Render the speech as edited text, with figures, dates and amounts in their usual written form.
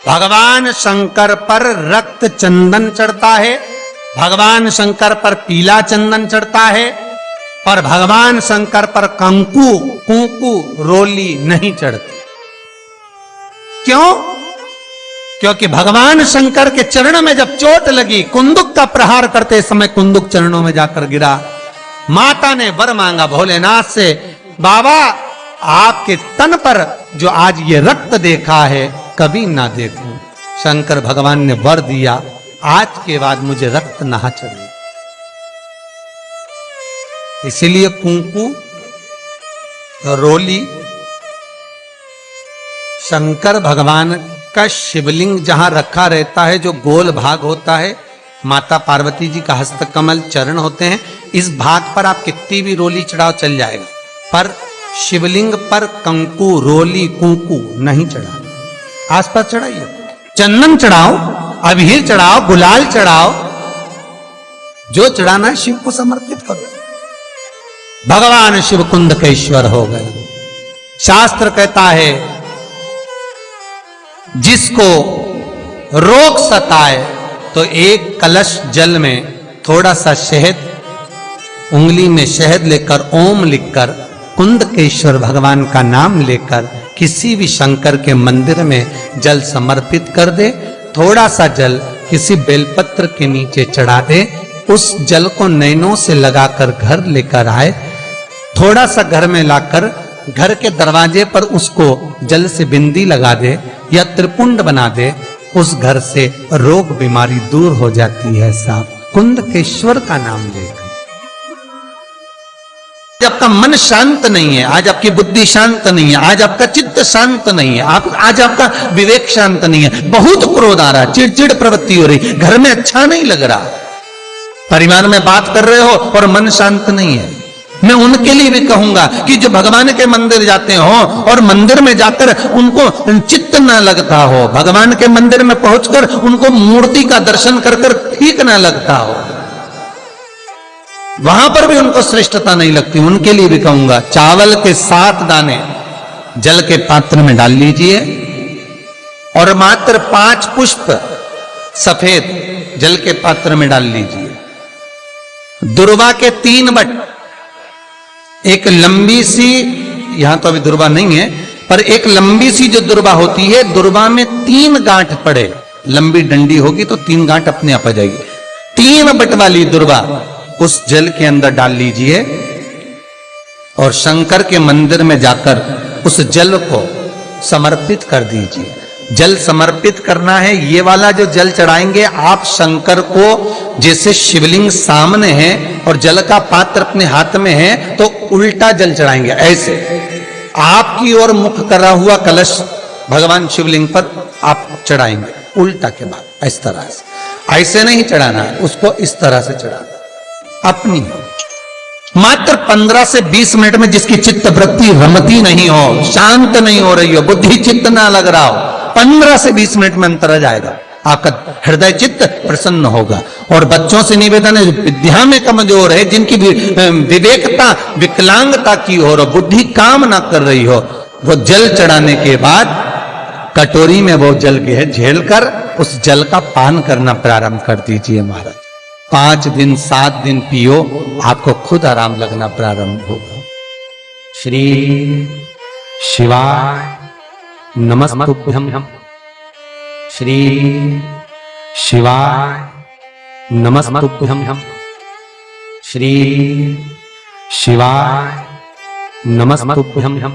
भगवान शंकर पर रक्त चंदन चढ़ता है, भगवान शंकर पर पीला चंदन चढ़ता है, और भगवान शंकर पर कुंकू रोली नहीं चढ़ती। क्यों? क्योंकि भगवान शंकर के चरणों में जब चोट लगी, कुंदुक का प्रहार करते समय कुंदुक चरणों में जाकर गिरा, माता ने वर मांगा भोलेनाथ से, बाबा आपके तन पर जो आज ये रक्त देखा है कभी ना देखूं। शंकर भगवान ने वर दिया, आज के बाद मुझे रक्त ना चढ़े। इसीलिए कुंकू रोली शंकर भगवान का शिवलिंग जहां रखा रहता है, जो गोल भाग होता है, माता पार्वती जी का हस्तकमल चरण होते हैं, इस भाग पर आप कितनी भी रोली चढ़ाओ चल जाएगा, पर शिवलिंग पर कंकु रोली कुंकू नहीं चढ़ा। आसपास चढ़ाइए, चंदन चढ़ाओ, अबीर चढ़ाओ, गुलाल चढ़ाओ, जो चढ़ाना है शिव को समर्पित करो। भगवान शिव कुंद के ईश्वर हो गए। शास्त्र कहता है जिसको रोग सताए तो एक कलश जल में थोड़ा सा शहद, उंगली में शहद लेकर ओम लिखकर कुंदकेश्वर भगवान का नाम लेकर किसी भी शंकर के मंदिर में जल समर्पित कर दे। थोड़ा सा जल किसी बेलपत्र के नीचे चढ़ा दे, उस जल को नैनों से लगाकर घर लेकर आए, थोड़ा सा घर में लाकर घर के दरवाजे पर उसको जल से बिंदी लगा दे या त्रिपुंड बना दे, उस घर से रोग बीमारी दूर हो जाती है। साहब कुंदकेश्वर का नाम लेकर आपका मन शांत नहीं है, आज आपकी बुद्धि शांत नहीं है, आज आपका चित्त शांत नहीं है, आज आपका विवेक शांत नहीं है, बहुत क्रोध आ रहा है, चिड़चिड़ प्रवृत्ति हो रही, घर में अच्छा नहीं लग रहा, परिवार में बात कर रहे हो और मन शांत नहीं है। मैं उनके लिए भी कहूंगा कि जो भगवान के मंदिर जाते हो और मंदिर में जाकर उनको चित्त ना लगता हो, भगवान के मंदिर में पहुंचकर उनको मूर्ति का दर्शन कर कर ठीक ना लगता हो, वहां पर भी उनको श्रेष्ठता नहीं लगती, उनके लिए भी कहूंगा चावल के 7 दाने जल के पात्र में डाल लीजिए और मात्र 5 पुष्प सफेद जल के पात्र में डाल लीजिए। दुर्वा के 3 बट, एक लंबी सी, यहां तो अभी दुर्वा नहीं है, पर एक लंबी सी जो दुर्वा होती है, दुर्वा में 3 गांठ पड़े, लंबी डंडी होगी तो 3 गांठ अपने आप आ जाएगी, 3 बट वाली दुर्वा उस जल के अंदर डाल लीजिए और शंकर के मंदिर में जाकर उस जल को समर्पित कर दीजिए। जल समर्पित करना है, ये वाला जो जल चढ़ाएंगे आप शंकर को, जैसे शिवलिंग सामने है और जल का पात्र अपने हाथ में है तो उल्टा जल चढ़ाएंगे, ऐसे आपकी ओर मुख करा हुआ कलश भगवान शिवलिंग पर आप चढ़ाएंगे, उल्टा के बाद इस तरह से, ऐसे नहीं चढ़ाना है, उसको इस तरह से चढ़ाना अपनी। मात्र 15 से 20 मिनट में जिसकी चित्त वृत्ति रमती नहीं हो, शांत नहीं हो रही हो, बुद्धि चित्त ना लग रहा हो, 15 से 20 मिनट में अंतर आ जाएगा, आपका हृदय चित्त प्रसन्न होगा। और बच्चों से निवेदन है, विद्या में कमजोर है, जिनकी विवेकता विकलांगता की हो और बुद्धि काम ना कर रही हो, वो जल चढ़ाने के बाद कटोरी में वो जल झेल कर उस जल का पान करना प्रारंभ कर दीजिए महाराज। 5 दिन 7 दिन पियो, आपको खुद आराम लगना प्रारंभ होगा। श्री शिवाय नमस्तुभ्यं, श्री शिवाय नमस्तुभ्यं, श्री शिवाय नमस्तुभ्यं।